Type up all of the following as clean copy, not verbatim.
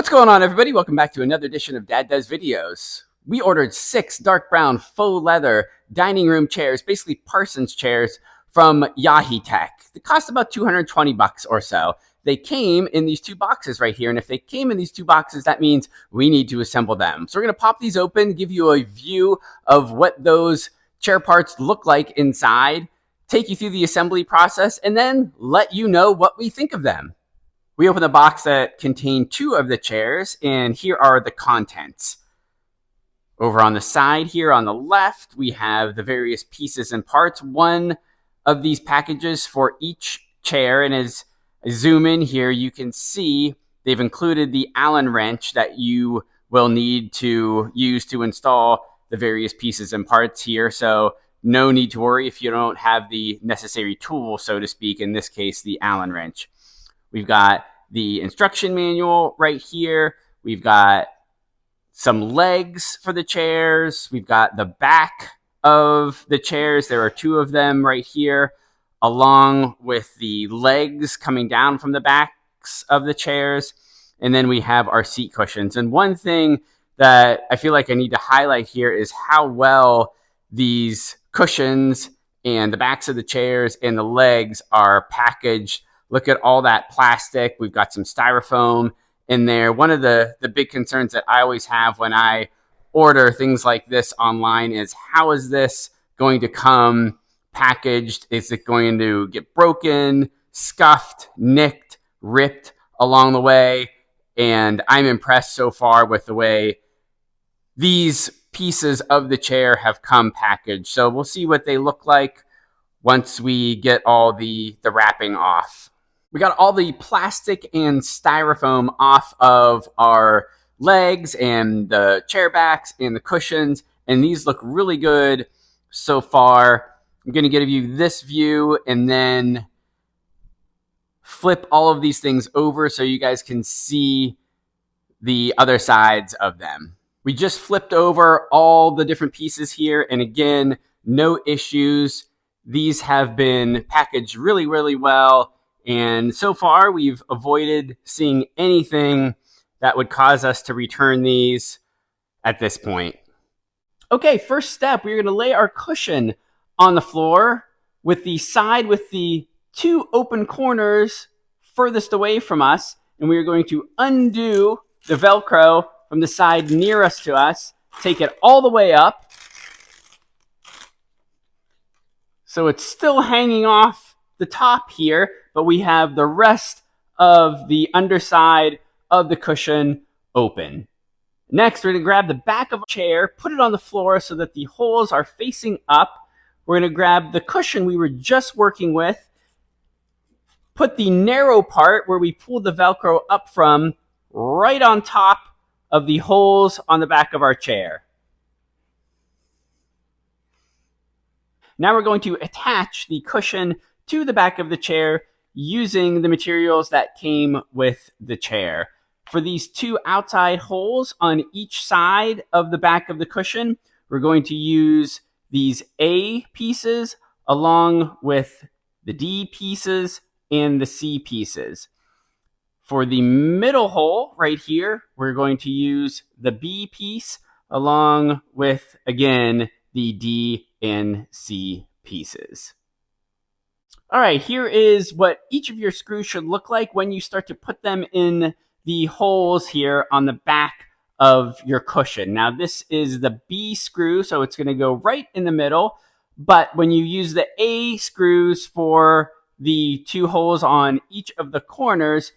What's going on, everybody? Welcome back to another edition of Dad Does Videos. We ordered 6 dark brown faux leather dining room chairs, basically Parsons chairs, from Yaheetech. They cost about 220 bucks or so. They came in these 2 boxes right here, and if they came in these 2 boxes, that means we need to assemble them. So we're going to pop these open, give you a view of what those chair parts look like inside, take you through the assembly process, and then let you know what we think of them. We open the box that contained 2 of the chairs, and here are the contents. Over on the side here on the left, we have the various pieces and parts. One of these packages for each chair, and as I zoom in here, you can see they've included the Allen wrench that you will need to use to install the various pieces and parts here. So no need to worry if you don't have the necessary tool, so to speak, in this case, the Allen wrench. We've got the instruction manual right here. We've got some legs for the chairs. We've got the back of the chairs. There are 2 of them right here, along with the legs coming down from the backs of the chairs. And then we have our seat cushions. And one thing that I feel like I need to highlight here is how well these cushions and the backs of the chairs and the legs are packaged. Look at all that plastic. We've got some styrofoam in there. One of the big concerns that I always have when I order things like this online is, how is this going to come packaged? Is it going to get broken, scuffed, nicked, ripped along the way? And I'm impressed so far with the way these pieces of the chair have come packaged. So we'll see what they look like once we get all the wrapping off. We got all the plastic and styrofoam off of our legs and the chair backs and the cushions, and these look really good so far. I'm going to give you this view and then flip all of these things over so you guys can see the other sides of them. We just flipped over all the different pieces here, and again, no issues. These have been packaged really, really well. And so far, we've avoided seeing anything that would cause us to return these at this point. Okay, first step, we're going to lay our cushion on the floor with the side with the 2 open corners furthest away from us. And we are going to undo the Velcro from the side nearest to us, take it all the way up, so it's still hanging off the top here, but we have the rest of the underside of the cushion open. Next, we're going to grab the back of a chair, put it on the floor so that the holes are facing up. We're going to grab the cushion we were just working with, put the narrow part where we pulled the Velcro up from right on top of the holes on the back of our chair. Now we're going to attach the cushion to the back of the chair using the materials that came with the chair. For these 2 outside holes on each side of the back of the cushion, we're going to use these A pieces along with the D pieces and the C pieces. For the middle hole right here, we're going to use the B piece along with, again, the D and C pieces. All right, here is what each of your screws should look like when you start to put them in the holes here on the back of your cushion. Now, this is the B screw, so it's going to go right in the middle. But when you use the A screws for the 2 holes on each of the corners,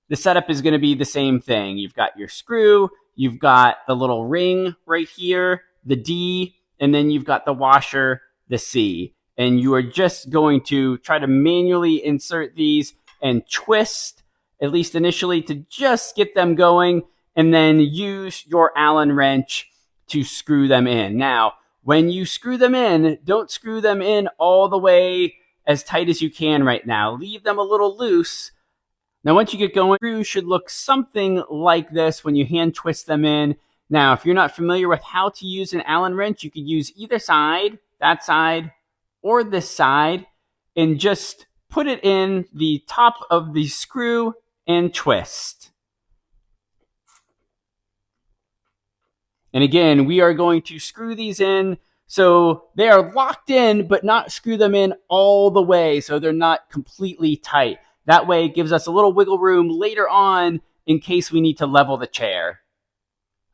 the setup is going to be the same thing. You've got your screw, you've got the little ring right here, the D, and then you've got the washer, the C. And you are just going to try to manually insert these and twist, at least initially, to just get them going, and then use your Allen wrench to screw them in. Now, when you screw them in, don't screw them in all the way as tight as you can right now. Leave them a little loose. Now, once you get going, the screw should look something like this when you hand twist them in. Now, if you're not familiar with how to use an Allen wrench, you could use either side, that side, or this side, and just put it in the top of the screw and twist. And again, we are going to screw these in so they are locked in, but not screw them in all the way so they're not completely tight. That way it gives us a little wiggle room later on in case we need to level the chair.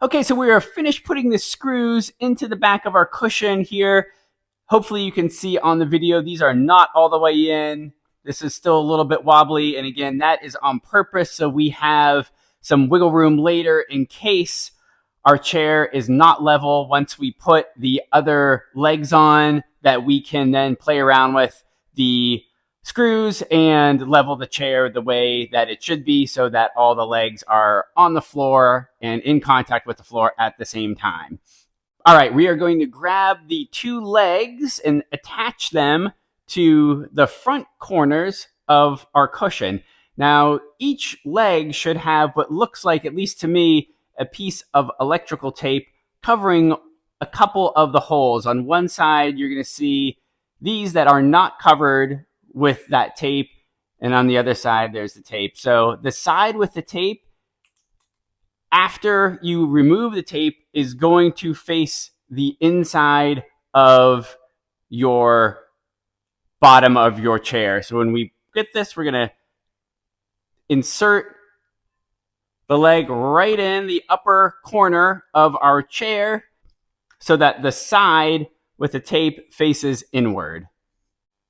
Okay, so we are finished putting the screws into the back of our cushion here. Hopefully you can see on the video, these are not all the way in. This is still a little bit wobbly. And again, that is on purpose. So we have some wiggle room later in case our chair is not level once we put the other legs on, that we can then play around with the screws and level the chair the way that it should be so that all the legs are on the floor and in contact with the floor at the same time. All right, we are going to grab the two legs and attach them to the front corners of our cushion. Now, each leg should have what looks like, at least to me, a piece of electrical tape covering a couple of the holes. On one side, you're going to see these that are not covered with that tape, and on the other side, there's the tape. So the side with the tape, after you remove the tape, is going to face the inside of your bottom of your chair. So when we get this, we're going to insert the leg right in the upper corner of our chair so that the side with the tape faces inward.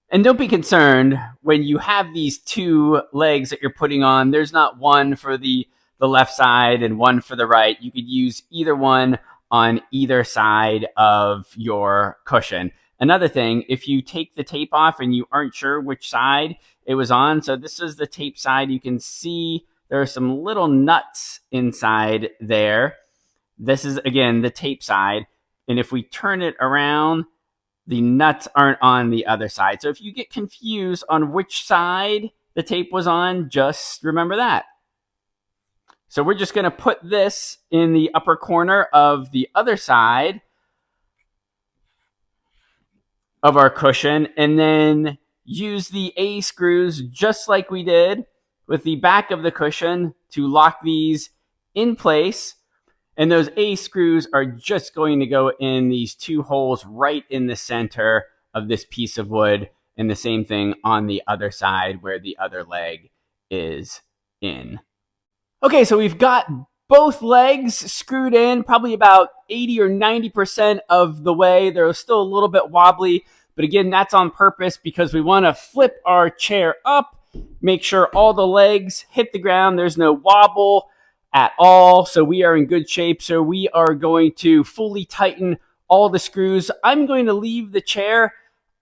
And don't be concerned when you have these two legs that you're putting on. There's not one for the left side and one for the right. You could use either one on either side of your cushion. Another thing, if you take the tape off and you aren't sure which side it was on, so this is the tape side. You can see there are some little nuts inside there. This is, again, the tape side. And if we turn it around, the nuts aren't on the other side. So if you get confused on which side the tape was on, just remember that. So we're just going to put this in the upper corner of the other side of our cushion and then use the A screws just like we did with the back of the cushion to lock these in place. And those A screws are just going to go in these two holes right in the center of this piece of wood, and the same thing on the other side where the other leg is in. Okay, so we've got both legs screwed in probably about 80 or 90% of the way. They're still a little bit wobbly, but again, that's on purpose because we want to flip our chair up, make sure all the legs hit the ground. There's no wobble at all, so we are in good shape. So we are going to fully tighten all the screws. I'm going to leave the chair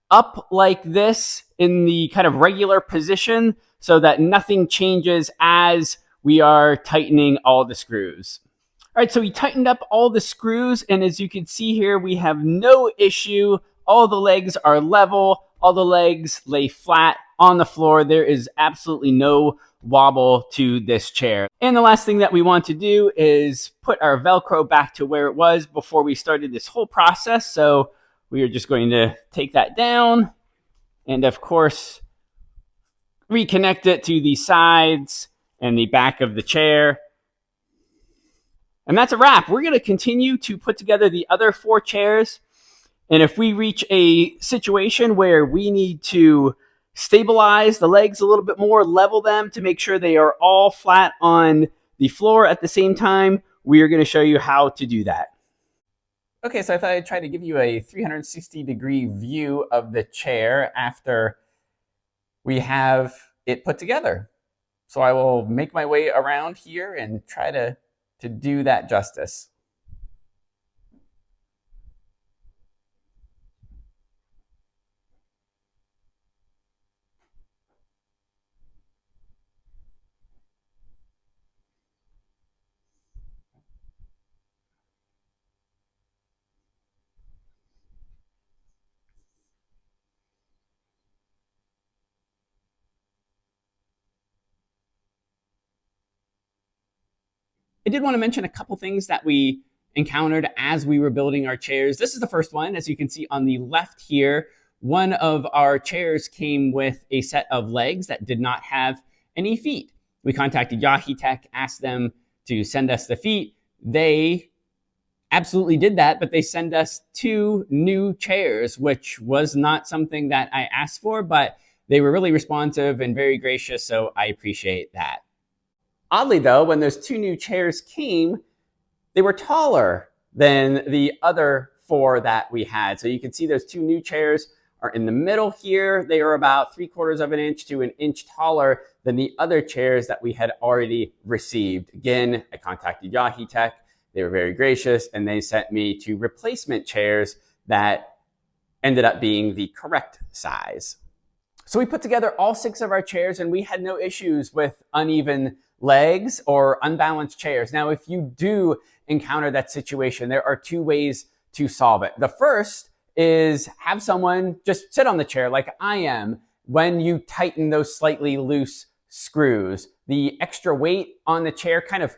up like this in the kind of regular position so that nothing changes as we are tightening all the screws. All right, so we tightened up all the screws, and as you can see here, we have no issue. All the legs are level. All the legs lay flat on the floor. There is absolutely no wobble to this chair. And the last thing that we want to do is put our Velcro back to where it was before we started this whole process. So we are just going to take that down and, of course, reconnect it to the sides and the back of the chair. And that's a wrap. We're going to continue to put together the other 4 chairs. And if we reach a situation where we need to stabilize the legs a little bit more, level them to make sure they are all flat on the floor at the same time, we are going to show you how to do that. Okay, so I thought I'd try to give you a 360-degree view of the chair after we have it put together. So I will make my way around here and try to do that justice. I did want to mention a couple things that we encountered as we were building our chairs. This is the first one. As you can see on the left here, one of our chairs came with a set of legs that did not have any feet. We contacted Yaheetech, asked them to send us the feet. They absolutely did that, but they send us 2 new chairs, which was not something that I asked for, but they were really responsive and very gracious, so I appreciate that. Oddly though, when those 2 new chairs came, they were taller than the other 4 that we had. So you can see those 2 new chairs are in the middle here. They are about 3/4 of an inch to an inch taller than the other chairs that we had already received. Again, I contacted Yaheetech. They were very gracious, and they sent me 2 replacement chairs that ended up being the correct size. So we put together all 6 of our chairs, and we had no issues with uneven legs or unbalanced chairs. Now, if you do encounter that situation, there are 2 ways to solve it. The first is have someone just sit on the chair like I am when you tighten those slightly loose screws. The extra weight on the chair kind of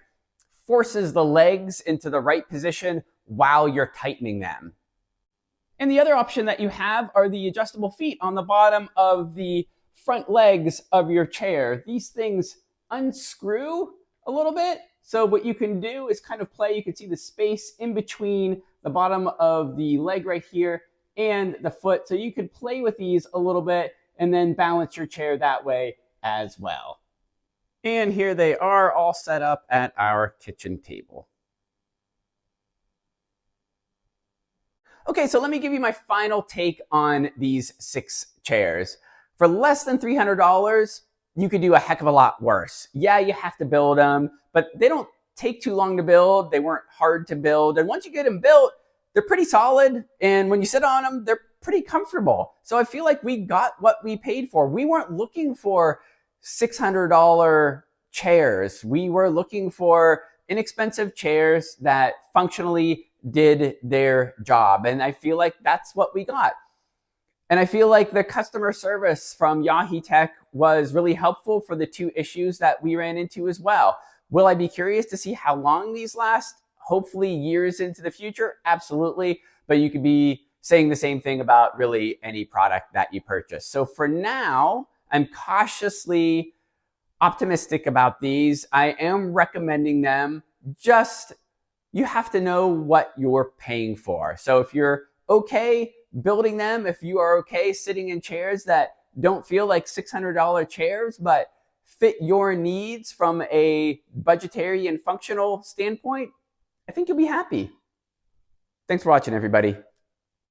forces the legs into the right position while you're tightening them. And the other option that you have are the adjustable feet on the bottom of the front legs of your chair. These things unscrew a little bit. So what you can do is kind of play. You can see the space in between the bottom of the leg right here and the foot. So you could play with these a little bit and then balance your chair that way as well. And here they are all set up at our kitchen table. Okay, so let me give you my final take on these 6 chairs. For less than $300, you could do a heck of a lot worse. Yeah, you have to build them, but they don't take too long to build. They weren't hard to build. And once you get them built, they're pretty solid. And when you sit on them, they're pretty comfortable. So I feel like we got what we paid for. We weren't looking for $600 chairs. We were looking for inexpensive chairs that functionally did their job. And I feel like that's what we got. And I feel like the customer service from Yaheetech was really helpful for the 2 issues that we ran into as well. Will I be curious to see how long these last? Hopefully years into the future? Absolutely. But you could be saying the same thing about really any product that you purchase. So for now, I'm cautiously optimistic about these. I am recommending them. Just you have to know what you're paying for. So if you're okay building them, if you are okay sitting in chairs that don't feel like $600 chairs, but fit your needs from a budgetary and functional standpoint, I think you'll be happy. Thanks for watching, everybody.